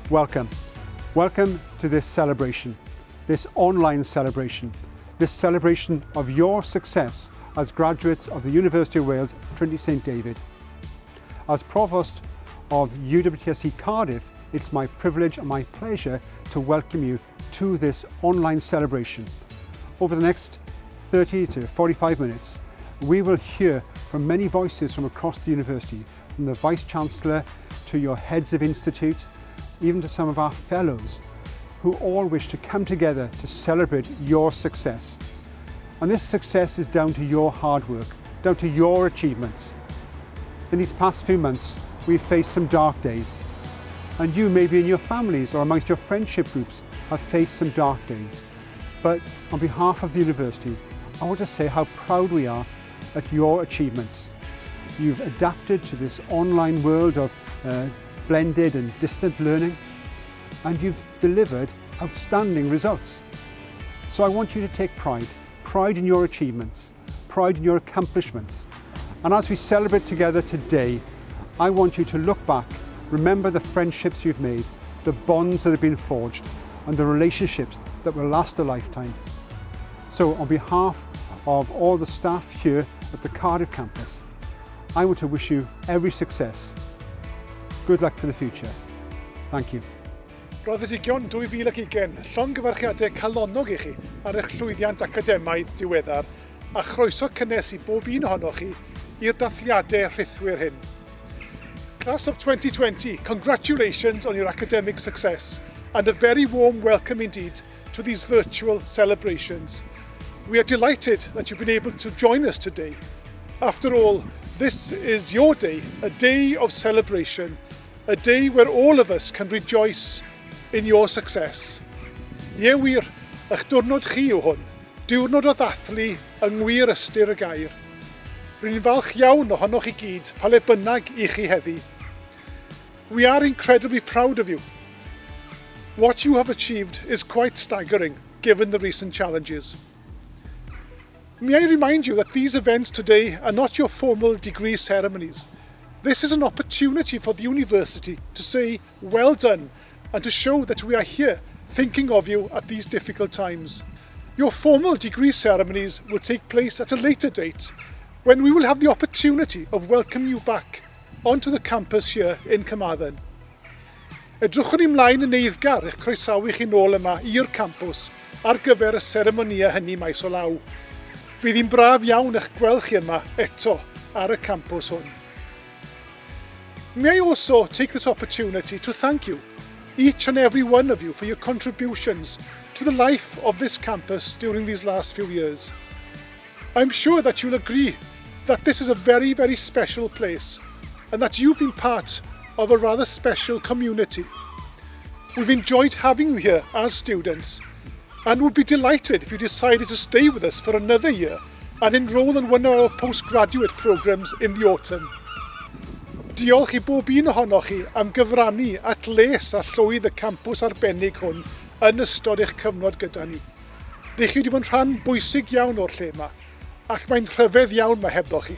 Welcome. Welcome to this celebration, this online celebration, this celebration of your success as graduates of the University of Wales, Trinity St David. As Provost of UWTSC Cardiff, it's my privilege and my pleasure to welcome you to this online celebration. Over the next 30 to 45 minutes, we will hear from many voices from across the university, from the Vice-Chancellor to your heads of institute, even to some of our fellows, who all wish to come together to celebrate your success. And this success is down to your hard work, down to your achievements. In these past few months, we've faced some dark days, and you, maybe in your families or amongst your friendship groups, have faced some dark days. But on behalf of the university, I want to say how proud we are at your achievements. You've adapted to this online world of blended and distant learning, and you've delivered outstanding results. So I want you to take pride in your achievements, pride in your accomplishments. And as we celebrate together today, I want you to look back, remember the friendships you've made, the bonds that have been forged, and the relationships that will last a lifetime. So on behalf of all the staff here at the Cardiff campus, I want to wish you every success. Good luck for the future. Thank you. Roedd y digion 2020 llongyfarchiadau calonnog I chi ar eich llwyddiant academaidd diweddar a chroeso cynnes I bob un ohonoch chi i'r dathliadau rhithwyr hyn. Class of 2020, congratulations on your academic success and a very warm welcome indeed to these virtual celebrations. We are delighted that you've been able to join us today. After all, this is your day, a day of celebration, a day where all of us can rejoice in your success. Ie wir, eich diwrnod chi yw hwn, diwrnod o ddathlu yng ngwir ystyr y gair. Rwy'n falch iawn ohonoch I gyd, pa le bynnag I chi heddi. We are incredibly proud of you. What you have achieved is quite staggering, given the recent challenges. May I remind you that these events today are not your formal degree ceremonies. This is an opportunity for the university to say well done and to show that we are here thinking of you at these difficult times. Your formal degree ceremonies will take place at a later date when we will have the opportunity of welcoming you back onto the campus here in Carmarthen. Edrychwn I mlaen yn eiddgar eich croesawu chi nôl yma i'r campws ar gyfer y seremonia hynny maes o law. Bydd hi'n braf iawn eich gweld chi yma eto ar y campws hwn. May I also take this opportunity to thank you, each and every one of you, for your contributions to the life of this campus during these last few years. I'm sure that you'll agree that this is a very, very special place and that you've been part of a rather special community. We've enjoyed having you here as students and would be delighted if you decided to stay with us for another year and enrol in one of our postgraduate programmes in the autumn. Diolch I bob un ohonoch chi am gyfrannu at les a llwyd y campws arbennig hwn yn ystod eich cyfnod gyda ni. Rydych chi wedi bod yn rhan bwysig iawn o'r lle yma, ac mae'n rhyfedd iawn mae hebddoch chi.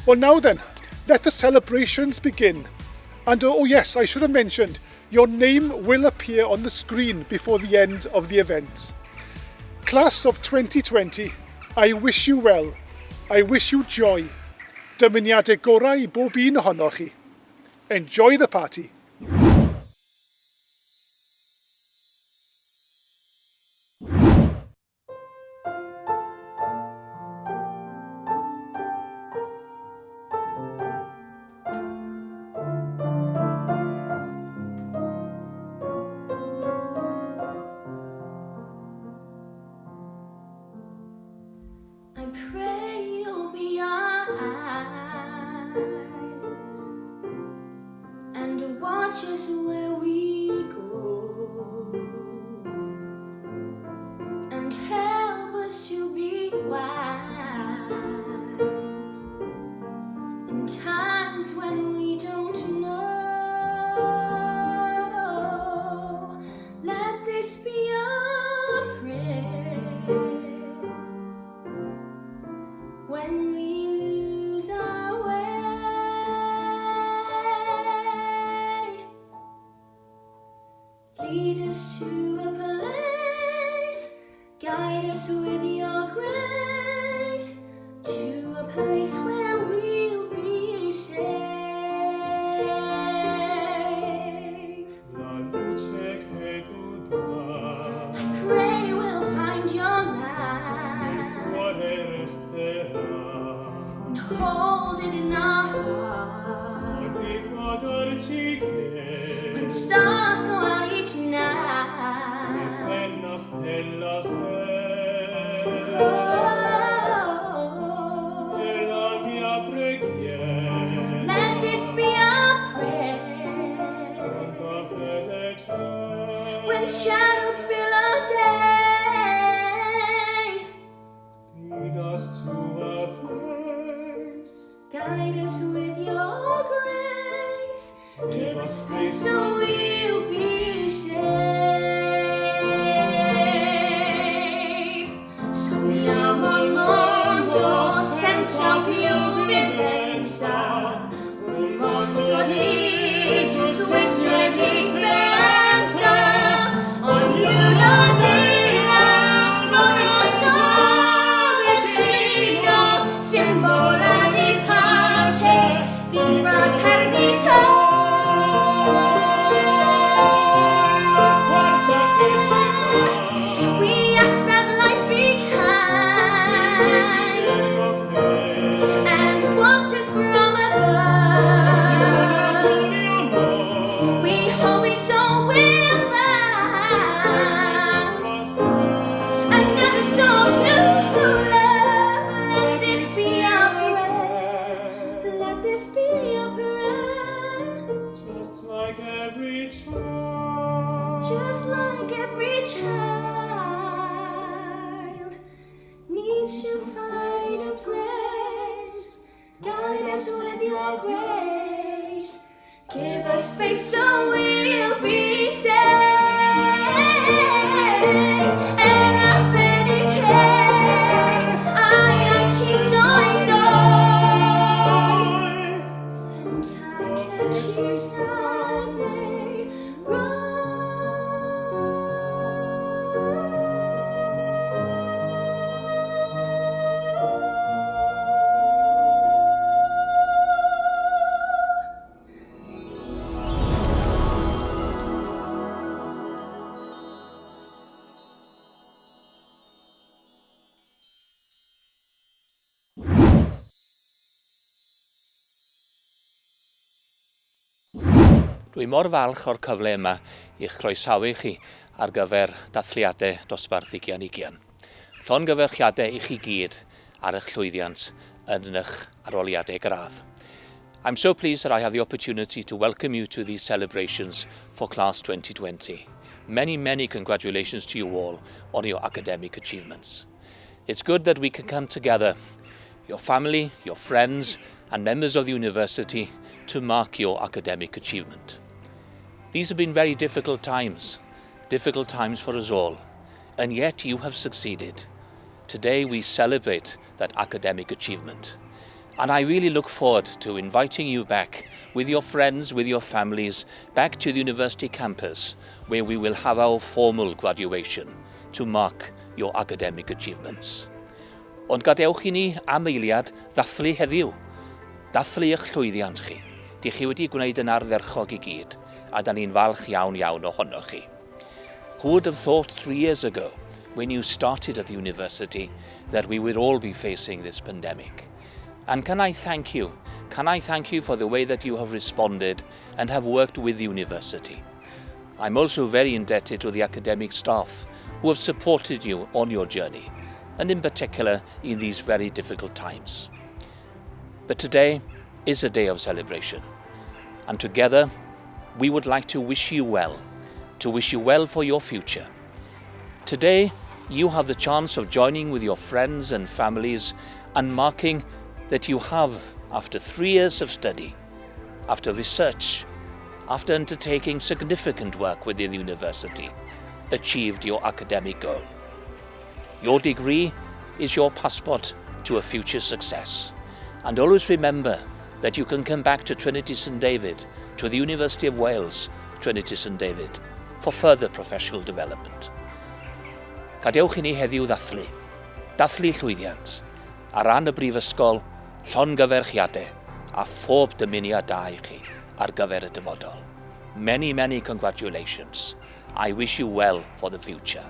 Well now then, let the celebrations begin. And oh yes, I should have mentioned, your name will appear on the screen before the end of the event. Class of 2020, I wish you well. I wish you joy. Dymuniadau gorau I bob un ohonoch chi. Enjoy the party. I pray you'll be our eyes and watch us where we go and help us to be wise in times when we don't know. Let this be our prayer when we lose our way. Lead us to a place, guide us with your grace, to a place where we'll be safe. La luce che tu dai, I pray we'll find your nel light cuore resterà. and hold it in our A heart. ricordarci When che stars go out each night, l'eterna stella sei. oh, E la mia preghiera, let this be our prayer. quanta fede c'è. When shadows fill our day, Lead us to a place, guide us with your grace, give us faith so we'll be safe. Sogniamo il mondo senza più violenza, un mondo prodigio su strade di speranza. Ognuno di noi nostro vicino, simbolo di pace, di fraternità. forza che ci dà. We ask that life be kind Desiderio che and watch us from above. mio amore We hope it's all we'll find. Another soul to love. Let this be our prayer. Let this be our prayer. just like every child. Just like every child needs to find a place, guide us with your grace, give us faith so we'll be safe. E la fede che hai acceso in noi, senta che ci salverà. Dwi mor falch o'r cyfle yma i'ch croesawu chi ar gyfer dathliadau dosbarth 2020. Llongyfarchiadau i chi gyd ar eich llwyddiant yn eich arholiadau gradd. I'm so pleased that I have the opportunity to welcome you to these celebrations for Class 2020. Many congratulations to you all on your academic achievements. It's good that we can come together, your family, your friends and members of the university, to mark your academic achievement. These have been very difficult times for us all, and yet you have succeeded. Today we celebrate that academic achievement, and I really look forward to inviting you back with your friends, with your families, back to the university campus, where we will have our formal graduation to mark your academic achievements. Ond gadewch I ni am eiliad ddathlu heddiw, dathlu eich llwyddiant chi. Di chi wedi gwneud yn ardderchog I gyd, a da ni'n falch iawn ohonoch chi. Who would have thought 3 years ago, when you started at the university, that we would all be facing this pandemic? And can I thank you for the way that you have responded and have worked with the university. I'm also very indebted to the academic staff who have supported you on your journey, and in particular in these very difficult times. But today is a day of celebration, and together we would like to wish you well for your future. Today you have the chance of joining with your friends and families and marking that you have, after 3 years of study, after research, after undertaking significant work within the university, achieved your academic goal. Your degree is your passport to a future success. And always remember that you can come back to Trinity St David, to the University of Wales, Trinity St David, for further professional development. Gadewch I ni heddiw ddathlu llwyddiant, ar ran y brifysgol, llongyfarchiadau a phob dymuniad da I chi ar gyfer y dyfodol. Many, many congratulations. I wish you well for the future.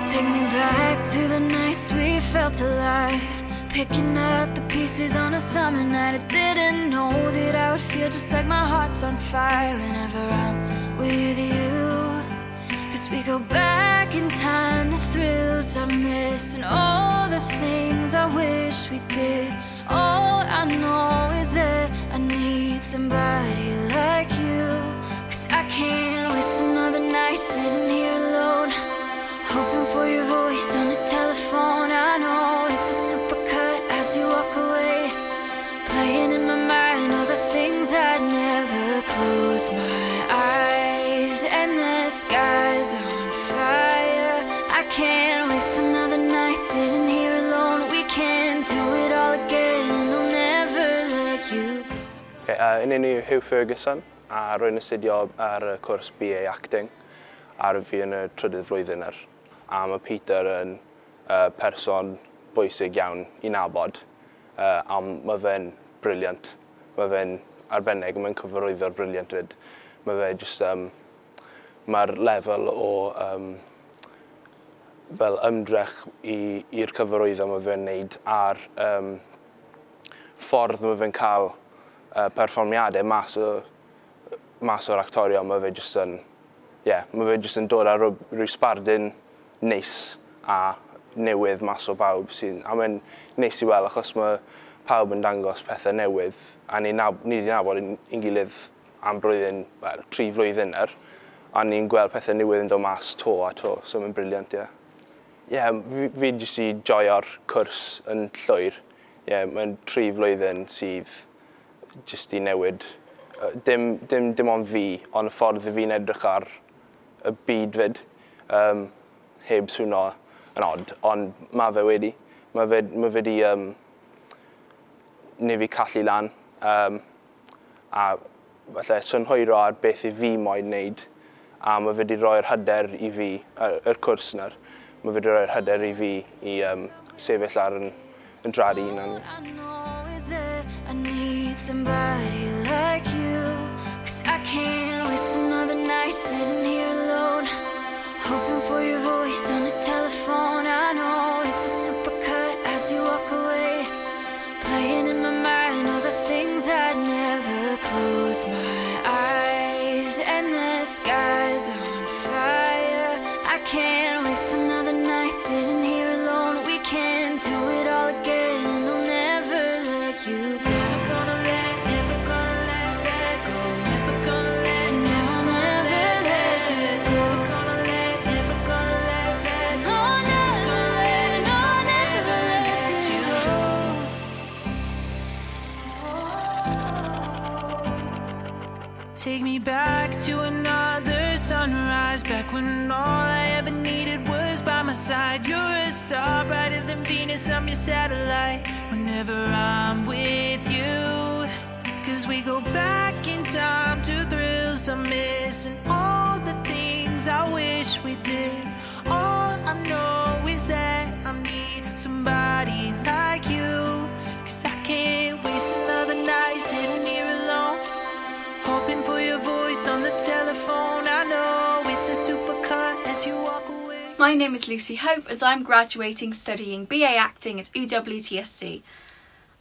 Take me back to the nights we felt alive, picking up the pieces on a summer night. I didn't know that I would feel just like my heart's on fire whenever I'm with you. Cause we go back in time to thrills I missed and all the things I wish we did. All I know is that I need somebody like you. Cause I can't waste another night sitting here alone, hoping for your voice on the telephone. I know it's a supercut as you walk away, playing in my mind all the things I'd never close my eyes. And the sky's on fire. I can't waste another night sitting here alone. We can do it all again and I'll never let you go. Yn enw Hugh Ferguson, a rwy'n astudio ar y cwrs BA Acting ar fi yn y trydydd flwyddyn ar. A mae Peter yn person bwysig iawn I nabod, mae fe'n briliant, mae fe'n arbennig, mae'n cyfarwyddo'r briliant fyd. Mae fe just, mae'r lefel o fel ymdrech i'r cyfarwyddo mae fe'n neud a'r ffordd mae fe'n cael perfformiadau mas o'r actorio, mae fe just yn, mae fe just yn dod ar rhyw sbardun neis a newydd mas o bawb a mae'n neis I weld achos mae pawb yn dangos pethau newydd a ni wedi nabod ein gilydd am blwyddyn, 3 flwyddyn a ni'n gweld pethau newydd yn dod mas to a to, so mae'n briliant, fi jyst I joio'r cwrs yn llwyr, mae'n 3 flwyddyn sydd jyst I newid, dim ond fi, ond y ffordd fi'n edrych ar y byd fyd, heb swno yn od, ond mae fe wedi. Mae fe wedi neu fi callu lan a falle synhwyro ar beth I fi moyn wneud a mae fe wedi rhoi'r hyder I fi, yr cwrs yna, mae fe wedi rhoi'r hyder I fi I sefyll ar yn drad un an. I need somebody like you. Cause I can't waste another night sitting here alone, hoping for your voice on the telephone. I know it's a supercut as you walk away, playing in my mind all the things I'd never close my eyes. And the sky's on fire. I can't waste another night sitting here alone. We can do it all again and I'll never let you go. Take me back to another sunrise, back when all I ever needed was by my side. You're a star brighter than Venus, I'm your satellite whenever I'm with you. Cause we go back in time to thrills I miss and all the things I wish we did. All I know is that I need somebody like you. Cause I can't waste another night sitting here alone, hoping for your voice on the telephone. I know it's a supercut as you walk away. My name is Lucy Hope and I'm graduating studying BA Acting at UWTSC.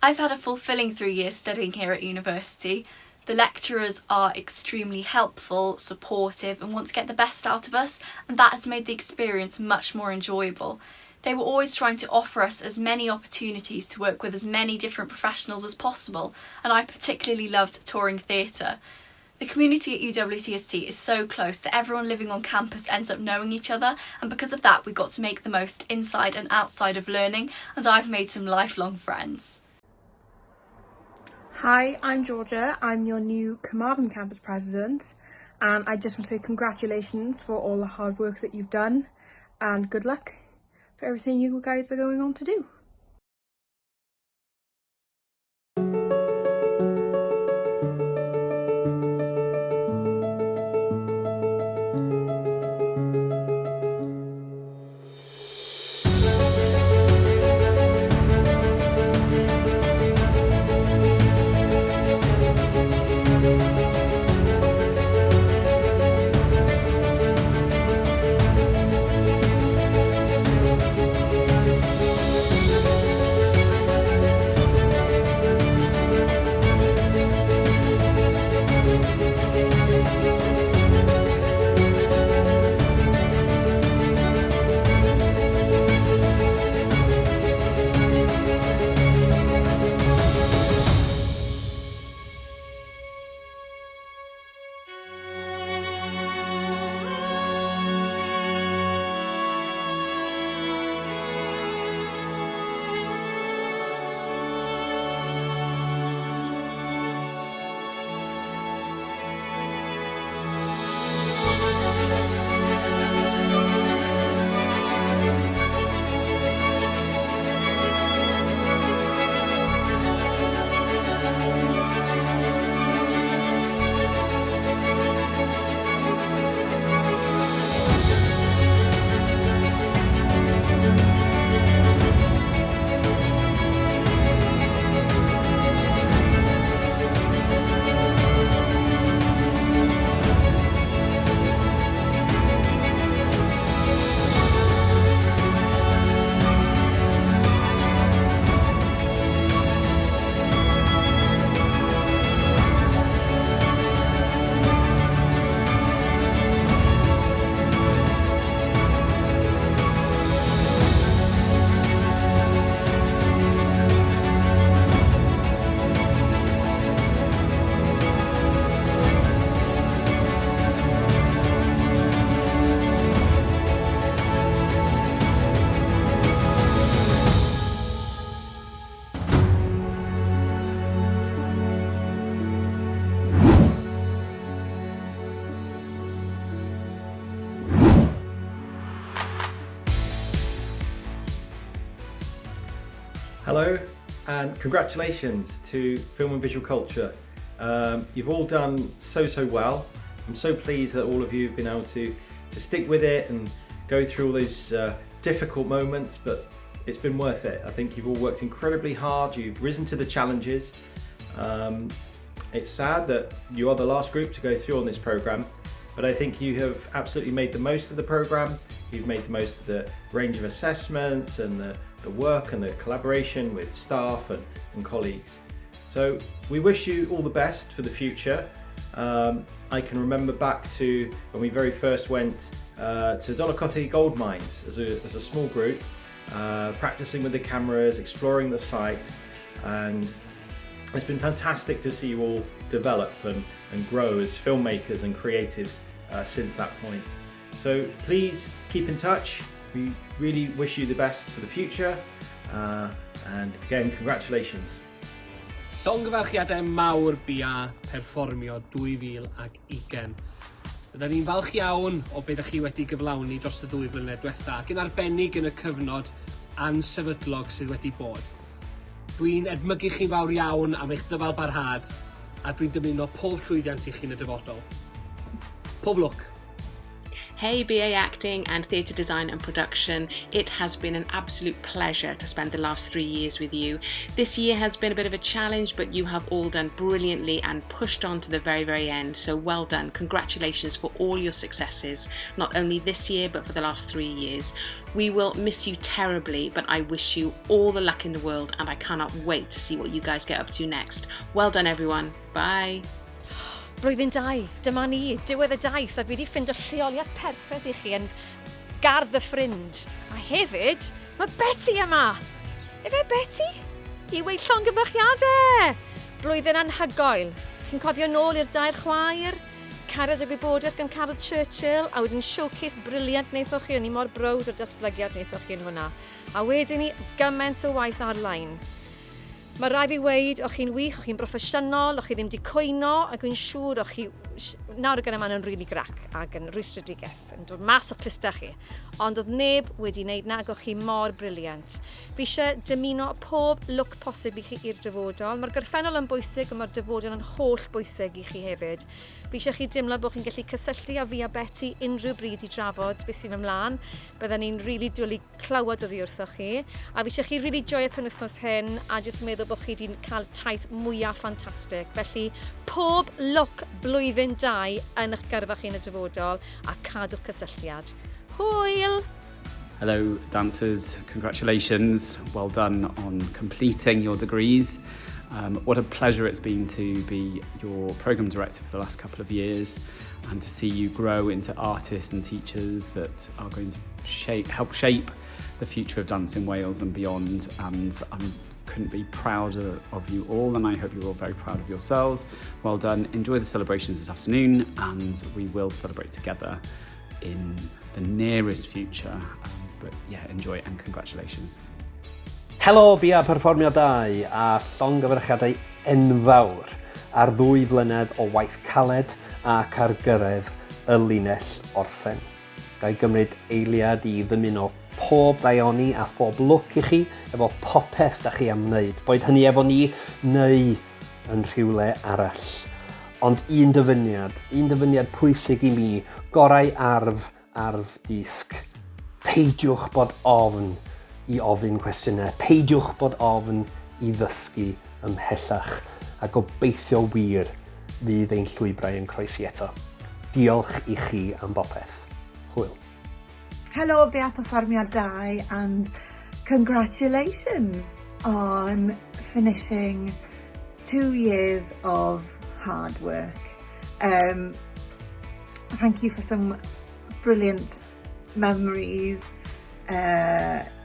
I've had a fulfilling 3 years studying here at university. The lecturers are extremely helpful, supportive and want to get the best out of us, and that has made the experience much more enjoyable. They were always trying to offer us as many opportunities to work with as many different professionals as possible, and I particularly loved touring theatre. The community at UWTST is so close that everyone living on campus ends up knowing each other, and because of that we got to make the most inside and outside of learning, and I've made some lifelong friends. Hi, I'm Georgia. I'm your new Carmarthen campus president, and I just want to say congratulations for all the hard work that you've done, and good luck for everything you guys are going on to do. Hello and congratulations to Film and Visual Culture. You've all done so well. I'm so pleased that all of you have been able to stick with it and go through all those difficult moments, but it's been worth it. I think you've all worked incredibly hard, you've risen to the challenges. It's sad that you are the last group to go through on this programme, but I think you have absolutely made the most of the programme. You've made the most of the range of assessments and the work and the collaboration with staff and colleagues. So we wish you all the best for the future. I can remember back to when we very first went to Dolocothe gold mines as a small group, practicing with the cameras, exploring the site, and it's been fantastic to see you all develop and grow as filmmakers and creatives since that point. So please keep in touch. We really wish you the best for the future, and again, congratulations. Llongyfarchiadau mawr BIA Berfformio 2020. Byddwn ni'n falch iawn o beth ydych chi wedi gyflawni dros y 2 flynedd diwetha, ac yn arbennig yn y cyfnod ansefydlog sydd wedi bod. Dwi'n edmygu chi'n fawr iawn am eich dyfal barhad, a dwi'n dymuno pob llwyddiant i chi'n y dyfodol. Pob lwc! Hey BA Acting and Theatre Design and Production, it has been an absolute pleasure to spend the last 3 years with you. This year has been a bit of a challenge, but you have all done brilliantly and pushed on to the very end, so well done. Congratulations for all your successes, not only this year but for the last 3 years. We will miss you terribly, but I wish you all the luck in the world and I cannot wait to see what you guys get up to next. Well done everyone, bye! Blwyddyn 2, dyma ni, diwedd y daith, a dwi wedi ffindo lleoliad perffaith i chi yn Gardd y Ffrind. A hefyd, mae Betty yma! Efe Betty? I weid llongyfarchiadau! Blwyddyn anhygoel. Chi'n cofio nôl i'r 2 chwaer? Cariad y gwybodaeth gan Carol Churchill, a wedyn showcase briliant wnaethoch chi, o'n i mor browd o'r datblygiad wnaethoch chi yn hwnna. A wedyn ni, gymaint o waith ar-lein. Mae rai fi weid, o'ch chi'n wych, o'ch chi'n broffesiynol, o'ch chi ddim di cwyno, ac yn siŵr o'ch chi nawr y gyda ma'n yn rili grac ac yn rwystredigaeth, yn dod mas o clusta chi. Ond oedd neb wedi wneud na, ac o'ch chi mor briliant. Fi eisiau dymuno pob look posib i chi i'r dyfodol. Mae'r gorffennol yn bwysig, ond mae'r dyfodol yn holl bwysig i chi hefyd. Fi eisiau chi dimlo bod chi'n gallu cysylltu â fi a Betty unrhyw bryd i drafod beth sy'n ymlaen. Byddwn ni'n rili dwlu clywed oddi wrthoch chi. A fi eisiau chi rili joio penwythnos hyn a jyst meddwl bod chi wedi cael taith mwyaf ffantastig. Felly, pob look blwyddyn 2 yn eich gyrfa chi yn y dyfodol a cadw'ch cysylltiad. Hwyl! Hello dancers, congratulations, well done on completing your degrees. What a pleasure it's been to be your programme director for the last couple of years and to see you grow into artists and teachers that are going to help shape the future of dance in Wales and beyond, and I couldn't be prouder of you all, and I hope you're all very proud of yourselves. Well done, enjoy the celebrations this afternoon, and we will celebrate together in the nearest future, but yeah, enjoy and congratulations. Helo, BIA Berfformio 2 a llongyfarchiadau enfawr ar 2 flynedd o waith caled ac ar gyrraedd y linell orffen. Gai gymryd eiliad i ddymuno pob ddaioni a phob look i chi efo popeth da chi am wneud, boed hynny efo ni neu yn rhywle arall. Ond un dyfyniad pwysig i mi, gorau arf disg. Peidiwch bod ofn i ofyn cwestiynau, peidiwch bod ofn i ddysgu ymhellach a gobeithio wir fydd ein llwybrau yn croesi eto. Diolch i chi am bopeth. Hwyl. Hello, BIA Berfformio 2 and congratulations on finishing 2 years of hard work. Thank you for some brilliant memories,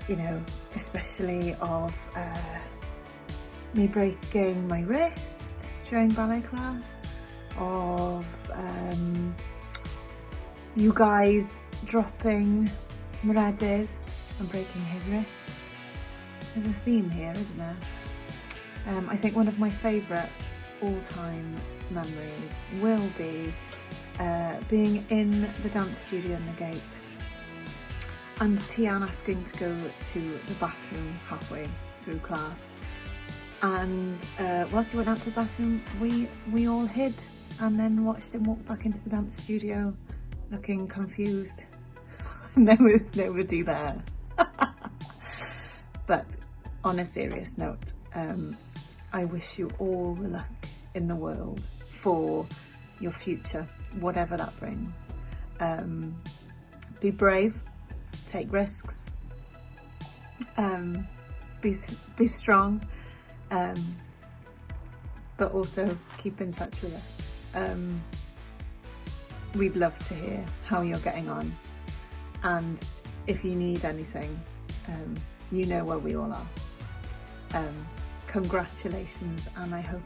you know, especially of me breaking my wrist during ballet class, of you guys dropping Meredydd and breaking his wrist. There's a theme here, isn't there? I think one of my favourite all-time memories will be being in the dance studio in the gate and Tian asking to go to the bathroom halfway through class, and whilst he went out to the bathroom we all hid and then watched him walk back into the dance studio looking confused. There was nobody there. But on a serious note, I wish you all the luck in the world for your future, whatever that brings. Be brave, take risks, be strong, but also keep in touch with us. We'd love to hear how you're getting on, and if you need anything, you know where we all are. Congratulations, and I hope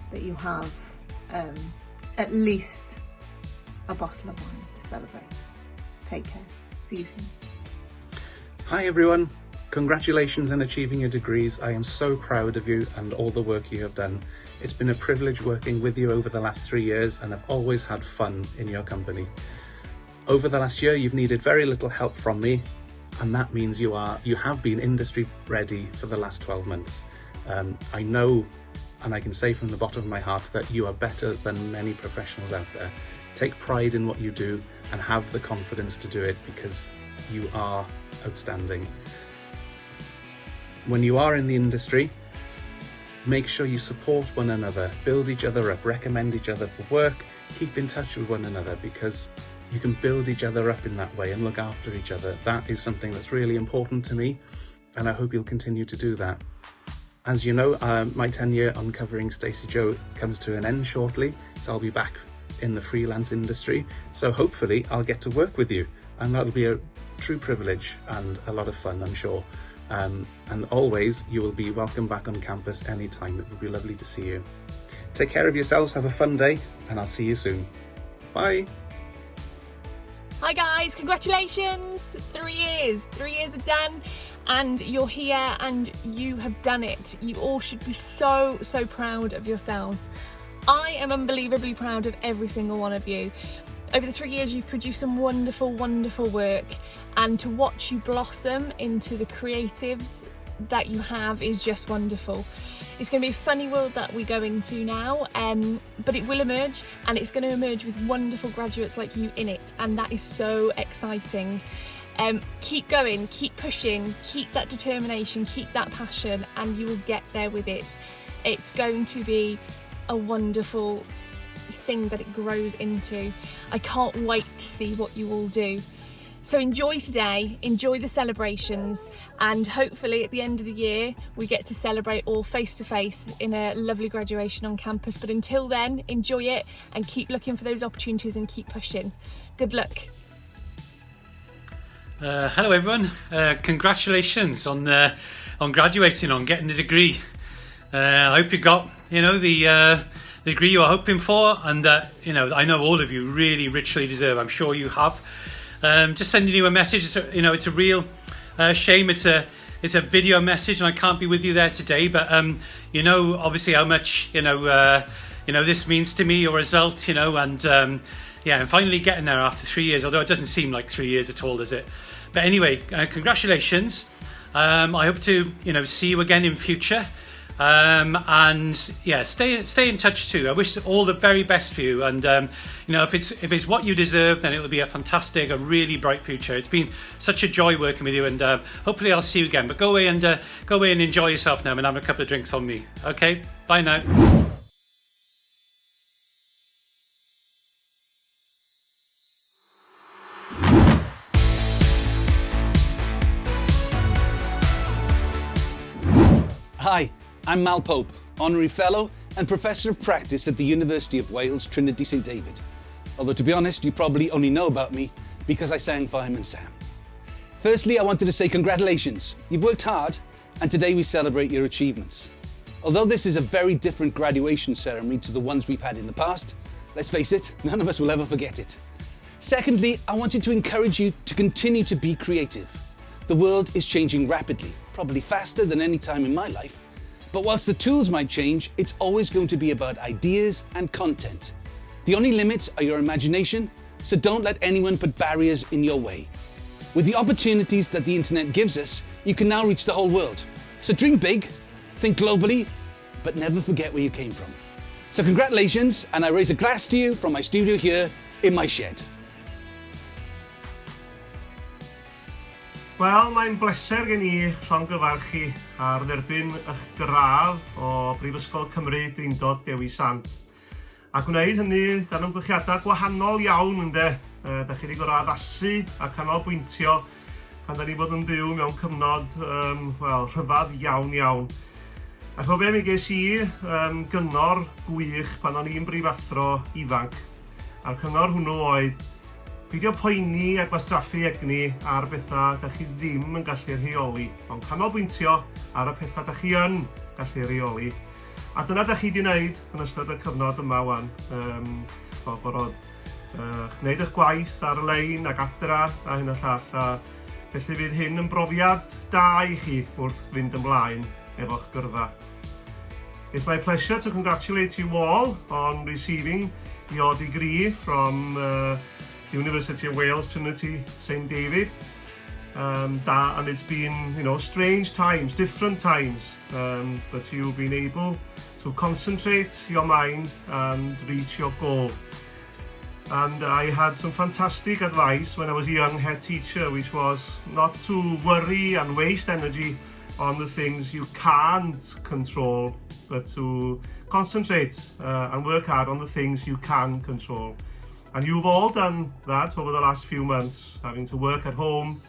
that you have at least a bottle of wine to celebrate. Take care. See you soon. Hi everyone, congratulations on achieving your degrees. I am so proud of you and all the work you have done. It's been a privilege working with you over the last 3 years, and I've always had fun in your company. Over the last year you've needed very little help from me, and that means you have been industry ready for the last 12 months. I know, and I can say from the bottom of my heart, that you are better than many professionals out there. Take pride in what you do and have the confidence to do it, because you are outstanding. When you are in the industry, make sure you support one another, build each other up, recommend each other for work, keep in touch with one another, because you can build each other up in that way and look after each other. That is something that's really important to me, and I hope you'll continue to do that. As you know, my tenure on covering Stacey Joe comes to an end shortly, so I'll be back in the freelance industry. So hopefully I'll get to work with you, and that'll be a true privilege and a lot of fun, I'm sure. And always, you will be welcome back on campus anytime. It would be lovely to see you. Take care of yourselves, have a fun day, and I'll see you soon. Bye. Hi guys, congratulations! 3 years are done, and you're here and you have done it. You all should be so proud of yourselves. I am unbelievably proud of every single one of you. Over the 3 years, you've produced some wonderful work, and to watch you blossom into the creatives that you have is just wonderful. It's going to be a funny world that we go into now, but it will emerge, and it's going to emerge with wonderful graduates like you in it, and that is so exciting. Keep going, keep pushing, keep that determination, keep that passion, and you will get there with it. It's going to be a wonderful thing that it grows into. I can't wait to see what you all do. So enjoy today, enjoy the celebrations, and hopefully at the end of the year we get to celebrate all face to face in a lovely graduation on campus. But until then, enjoy it and keep looking for those opportunities and keep pushing. Good luck. Hello everyone, congratulations on graduating, on getting the degree. I hope you got the degree you were hoping for, and that I know all of you really richly deserve. I'm sure you have. Just sending you a message. It's a real shame. It's a video message, and I can't be with you there today. But obviously how much this means to me, your result. And I'm finally getting there after 3 years. Although it doesn't seem like 3 years at all, does it? But anyway, congratulations. I hope to see you again in future. And yeah, stay in touch too. I wish all the very best for you, and if it's what you deserve, then it will be a really bright future. It's been such a joy working with you, and hopefully I'll see you again. But go away and enjoy yourself now, and have a couple of drinks on me. Okay, bye now. Hi, I'm Mal Pope, Honorary Fellow and Professor of Practice at the University of Wales, Trinity St David. Although to be honest, you probably only know about me because I sang Fireman Sam. Firstly, I wanted to say congratulations. You've worked hard, and today we celebrate your achievements. Although this is a very different graduation ceremony to the ones we've had in the past, let's face it, none of us will ever forget it. Secondly, I wanted to encourage you to continue to be creative. The world is changing rapidly, probably faster than any time in my life. But whilst the tools might change, it's always going to be about ideas and content. The only limits are your imagination, so don't let anyone put barriers in your way. With the opportunities that the internet gives us, you can now reach the whole world. So dream big, think globally, but never forget where you came from. So congratulations, and I raise a glass to you from my studio here in my shed. Wel, mae'n bleser gen I llongyfarchu ar dderbyn eich gradd o Brifysgol Cymru Drindod Dewi Sant. A gwneud hynny dan ymgylchiadau gwahanol iawn ynde. Da chi wedi gorau addasu a canolbwyntio pan da ni bod yn byw mewn cyfnod rhyfedd iawn. A chofio be mi ges I gyngor gwych pan o'n i'n brifathro ifanc. A'r cyngor hwnnw oedd peidio poeni a gwastraffu egni ar bethau da chi ddim yn gallu rheoli, ond canolbwyntio ar y pethau da chi yn gallu rheoli. A dyna da chi wedi wneud yn ystod y cyfnod yma wan. Bod gwneud eich gwaith ar-lein ag adra a hyn a llall. A felly fydd hyn yn brofiad da I chi wrth fynd ymlaen efo'ch gyrfa. It's my pleasure to congratulate you all on receiving your degree from University of Wales, Trinity St David. And it's been, strange times, different times, but you've been able to concentrate your mind and reach your goal. And I had some fantastic advice when I was a young head teacher, which was not to worry and waste energy on the things you can't control, but to concentrate and work hard on the things you can control. And you've all done that over the last few months, having to work at home,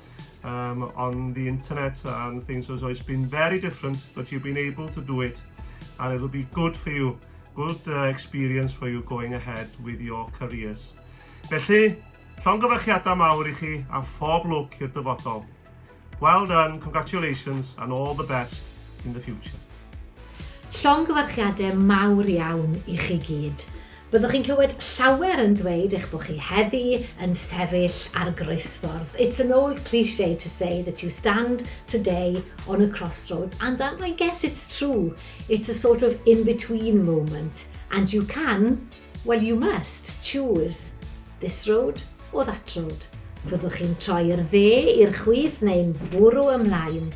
on the internet and things. So it's been very different, but you've been able to do it, and it'll be good for you, good experience for you going ahead with your careers. Felly, llongyfarchiadau mawr I chi a phob lwc i'r dyfodol. Well done, congratulations, and all the best in the future. Llongyfarchiadau mawr iawn I chi gyd. Byddwch chi'n clywed llawer yn dweud eich bod chi heddi yn sefyll ar groesffordd. It's an old cliché to say that you stand today on a crossroads, and I guess it's true. It's a sort of in-between moment, and you can, well you must, choose this road or that road. Byddwch chi'n troi i'r dde, i'r chwith neu'n bwrw ymlaen.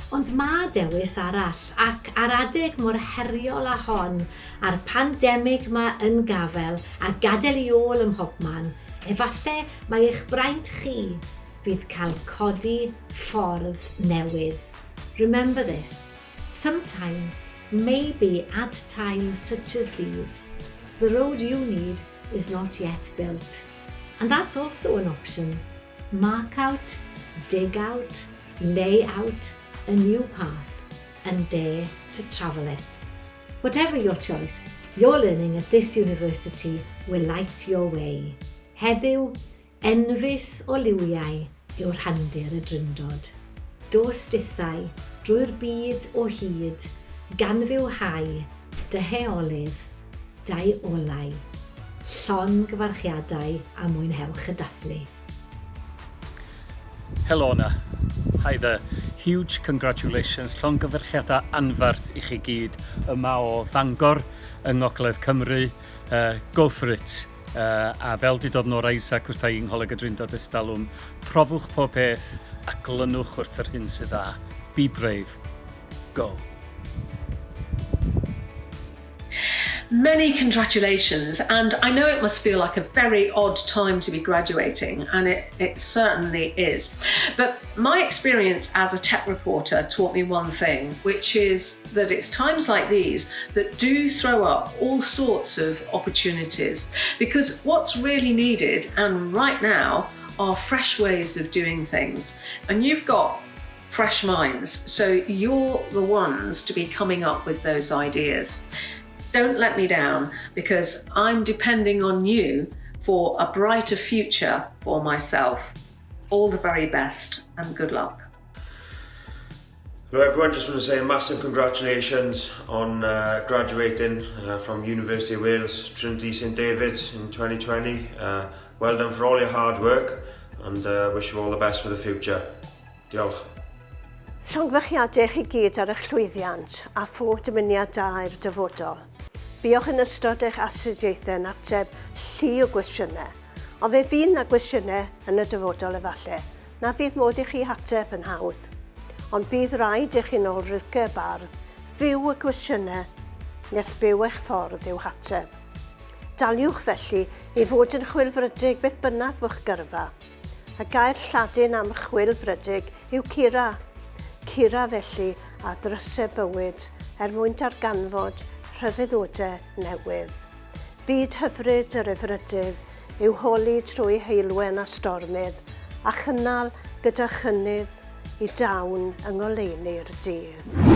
Ond mae dewis arall, ac ar adeg mor heriol â hon, a'r pandemig yma yn gafel a gadael I ôl ym mhobman, efallai mae eich braint chi fydd cael codi ffordd newydd. Remember this, sometimes, maybe at times such as these, the road you need is not yet built. And that's also an option. Mark out, dig out, lay out a new path and dare to travel it. Whatever your choice, your learning at this university will light your way. Heddiw, enfys o liwiau yw'r rhandir y drindod. Dos dithau drwy'r byd o hyd, ganfyw hau, dyheolydd, dau olau, llon gyfarchiadau a mwynhewch y dathlu. Helo na. Hi there. Huge congratulations. Llongyfarchiadau anferth I chi gyd yma o Fangor yng Ngogledd Cymru. Go for it. A fel didodd Nora Isaac wrth ei ngholeg y drindod estalwm, profwch pob peth a glynwch wrth yr hyn sydd dda. Be brave. Go. Many congratulations, and I know it must feel like a very odd time to be graduating, and it certainly is. But my experience as a tech reporter taught me one thing, which is that it's times like these that do throw up all sorts of opportunities, because what's really needed, and right now, are fresh ways of doing things. And you've got fresh minds, so you're the ones to be coming up with those ideas. Don't let me down, because I'm depending on you for a brighter future for myself. All the very best and good luck. Hello everyone, just want to say a massive congratulations on graduating from University of Wales, Trinity St David's in 2020. Well done for all your hard work, and wish you all the best for the future. Diolch. Llongfechiadau chi gyd ar eich llwyddiant a ffwrdd dymuniad da i'r dyfodol. Buwch yn ystod eich astudiaethau'n ateb llu o gwestiynau, ond fe fydd na gwestiynau yn y dyfodol efallai, na fydd modd I chi ateb yn hawdd. Ond bydd rhaid I chi nôl rygau bardd, fyw y gwestiynau, nes byw eich ffordd i'w hateb. Daliwch felly I fod yn chwilfrydig beth bynnag fw'ch gyrfa. Y gair Lladin am chwilfrydig yw cura. Cura felly a ddrysau bywyd mwyn darganfod rhyfeddodau newydd. Byd hyfryd yr ifrydydd yw holi trwy heilwen a stormydd a chynnal gyda chynnydd I dawn yng ngoleuni'r dydd.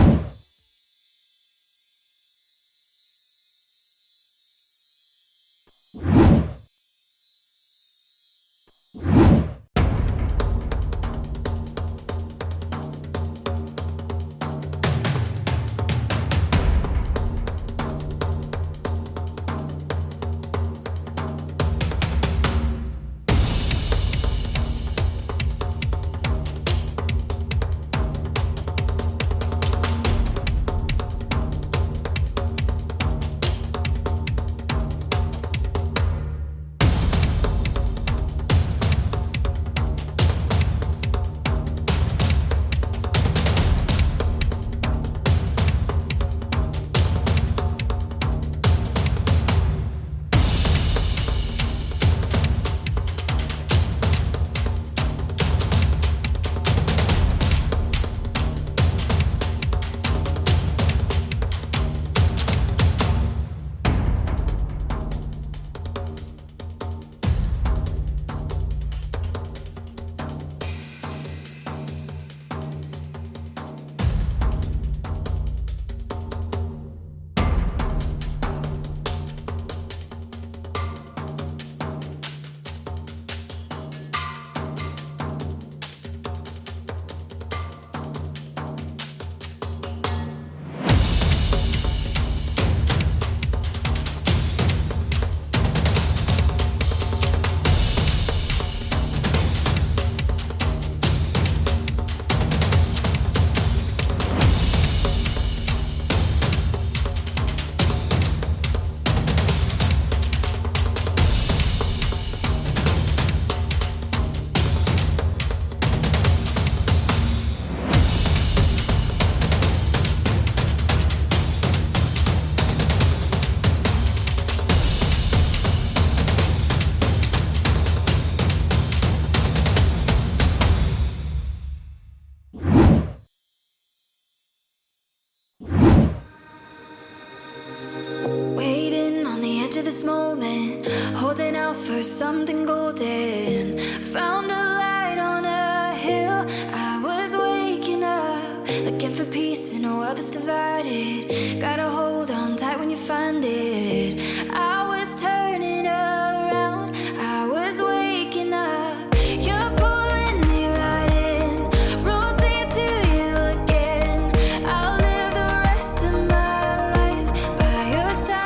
edge of this moment, holding out for something golden. Found a light on a hill. I was waking up, looking for peace in a world that's divided. Gotta hold on tight when you find it. I was turning around, I was waking up. You're pulling me right in, rotate to you again. I'll live the rest of my life by your side.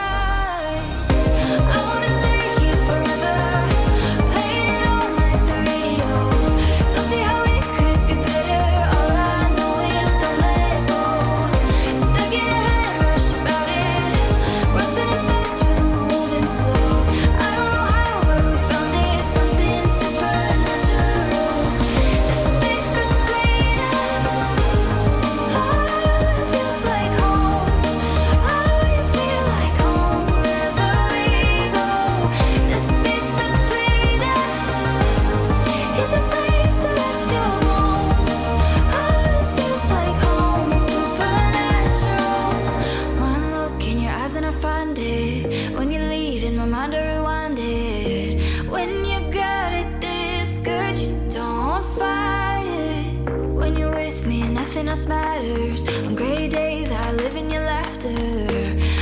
I wanna stay here forever, playing it all like the radio. Don't see how it could be better. All I know is don't let go. Stuck in a head rush about it. World's spinning fast, we're moving slow. I don't know how, but we found it. Something supernatural. The space between us, feels like home. You feel like home wherever we go. The space between us is a place to rest your bones. It feels like home, it's supernatural. One look in your eyes and I find it. When you leave in my mind I rewind it. When you got it this good, you don't fight it. When you're with me, nothing else matters. On gray days, I live in your laughter.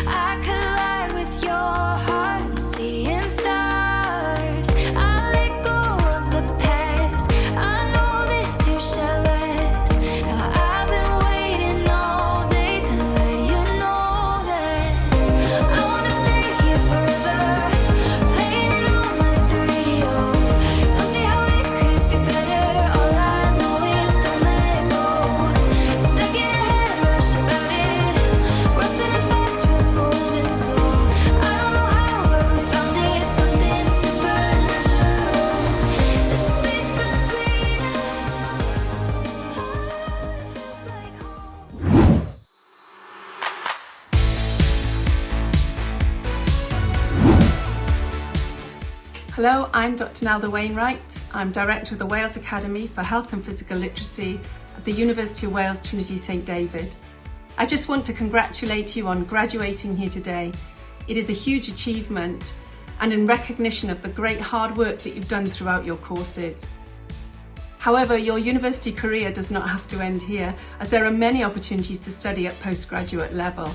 I collide with your heart, I'm seeing stars. I let go of the past, I know this too shall last. Now I've been waiting all day to let you know that I wanna stay here forever, playing it all like the radio. Don't see how it could be better. All I know is don't let go. Stuck in a head rush about it. World's spinning fast, we're moving slow. I don't know how, but we found it. Something supernatural. The space between us feels like home. Hello, I'm Dr. Nelda Wainwright. I'm Director of the Wales Academy for Health and Physical Literacy at the University of Wales Trinity St David. I just want to congratulate you on graduating here today. It is a huge achievement and in recognition of the great hard work that you've done throughout your courses. However, your university career does not have to end here, as there are many opportunities to study at postgraduate level.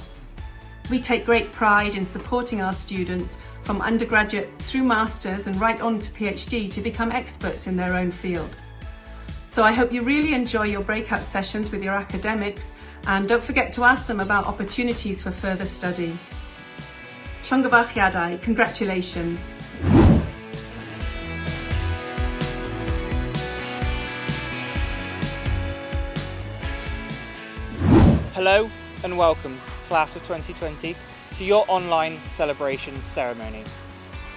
We take great pride in supporting our students from undergraduate through masters and right on to PhD to become experts in their own field. So I hope you really enjoy your breakout sessions with your academics, and don't forget to ask them about opportunities for further study. Llongyfarchiadau, congratulations. Hello and welcome, Class of 2020, to your online celebration ceremony.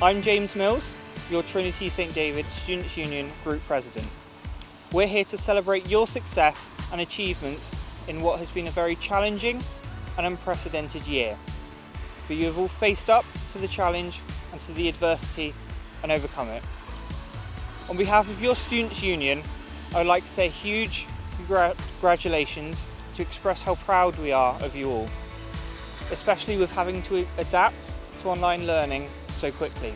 I'm James Mills, your Trinity St David Students' Union Group President. We're here to celebrate your success and achievements in what has been a very challenging and unprecedented year. But you have all faced up to the challenge and to the adversity and overcome it. On behalf of your Students' Union, I would like to say a huge congratulations to express how proud we are of you all, especially with having to adapt to online learning so quickly.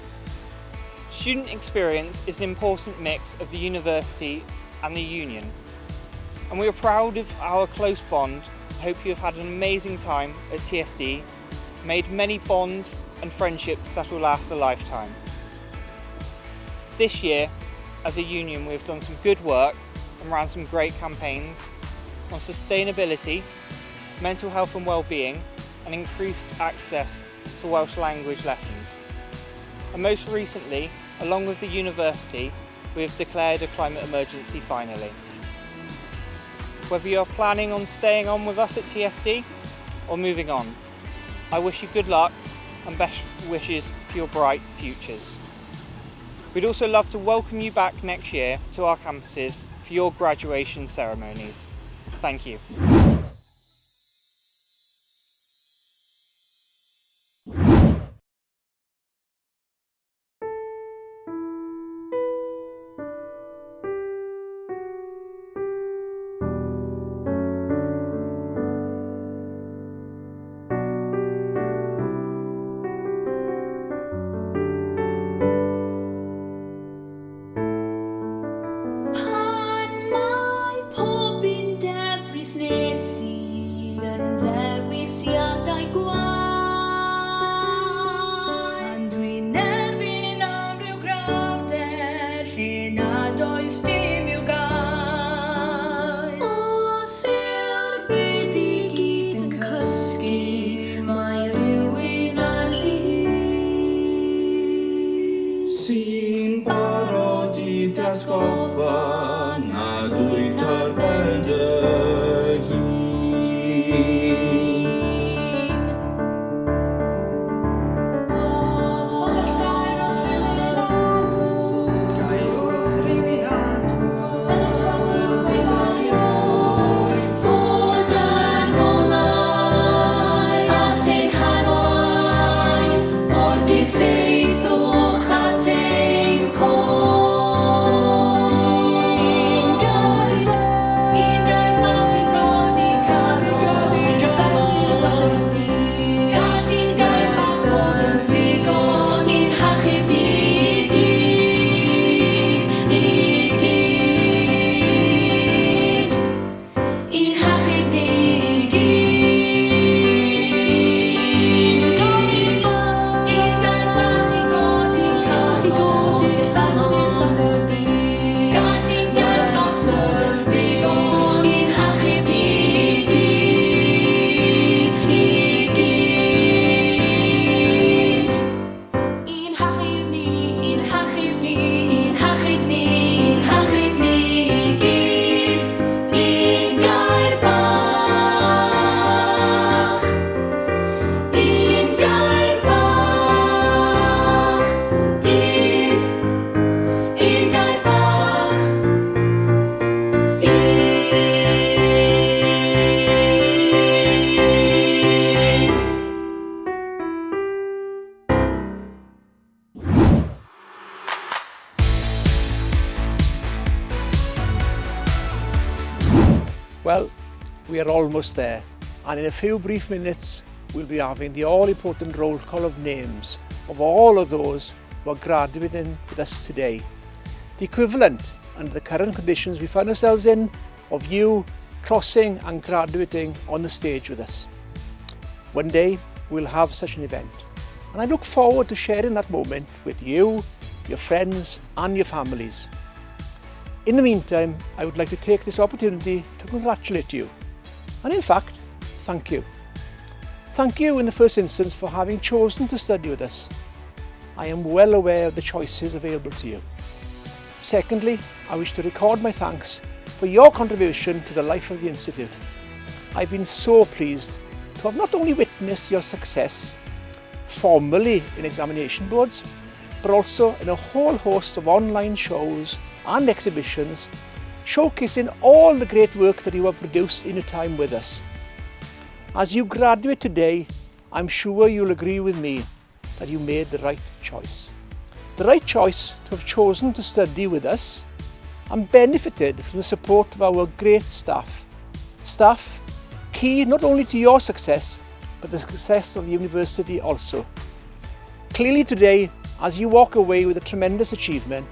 Student experience is an important mix of the university and the union, and we are proud of our close bond. I hope you have had an amazing time at TSD, made many bonds and friendships that will last a lifetime. This year, as a union, we have done some good work and ran some great campaigns on sustainability, mental health and well-being, and increased access to Welsh language lessons. And most recently, along with the university, we have declared a climate emergency finally. Whether you are planning on staying on with us at TSD or moving on, I wish you good luck and best wishes for your bright futures. We'd also love to welcome you back next year to our campuses for your graduation ceremonies. Thank you. Well, we are almost there, and in a few brief minutes we'll be having the all-important roll call of names of all of those who are graduating with us today. The equivalent, under the current conditions we find ourselves in, of you crossing and graduating on the stage with us. One day we'll have such an event, and I look forward to sharing that moment with you, your friends and your families. In the meantime, I would like to take this opportunity to congratulate you, and in fact, thank you. Thank you in the first instance for having chosen to study with us. I am well aware of the choices available to you. Secondly, I wish to record my thanks for your contribution to the life of the Institute. I've been so pleased to have not only witnessed your success formally in examination boards, but also in a whole host of online shows and exhibitions showcasing all the great work that you have produced in your time with us. As you graduate today, I'm sure you'll agree with me that you made the right choice. The right choice to have chosen to study with us and benefited from the support of our great staff. Staff key not only to your success, but the success of the university also. Clearly today, as you walk away with a tremendous achievement,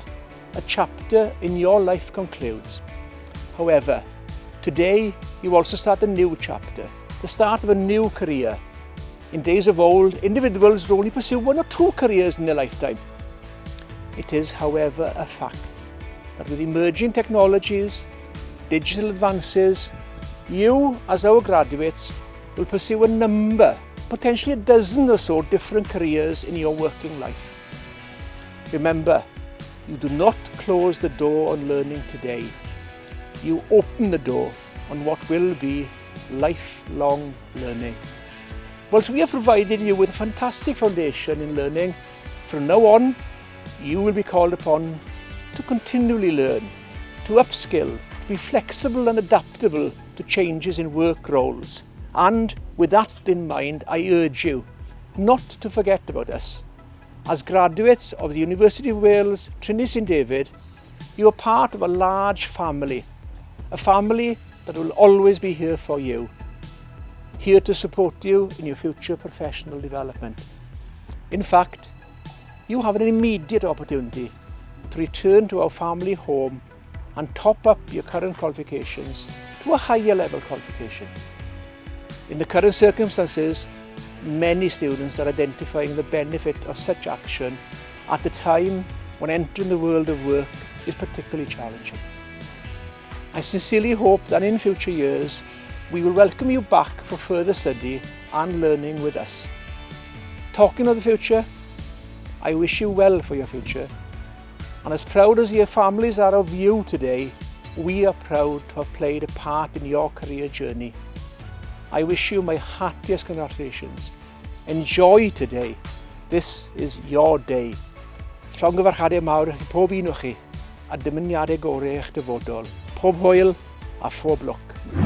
a chapter in your life concludes. However, today you also start a new chapter, the start of a new career. In days of old, individuals would only pursue 1 or 2 careers in their lifetime. It is, however, a fact that with emerging technologies, digital advances, you, as our graduates, will pursue a number, potentially a dozen or so different careers in your working life. Remember, you do not close the door on learning today. You open the door on what will be lifelong learning. Whilst we have provided you with a fantastic foundation in learning, from now on, you will be called upon to continually learn, to upskill, to be flexible and adaptable to changes in work roles. And with that in mind, I urge you not to forget about us. As graduates of the University of Wales, Trinity St David, you are part of a large family, a family that will always be here for you, here to support you in your future professional development. In fact, you have an immediate opportunity to return to our family home and top up your current qualifications to a higher level qualification. In the current circumstances, many students are identifying the benefit of such action at the time when entering the world of work is particularly challenging. I sincerely hope that in future years, we will welcome you back for further study and learning with us. Talking of the future, I wish you well for your future. And as proud as your families are of you today, we are proud to have played a part in your career journey. I wish you my heartiest congratulations. Enjoy today. This is your day. Llongyfarchiadau mawr i pob un o chi, a dymuniadau gorau eich dyfodol. Pob hwyl a phob lwc.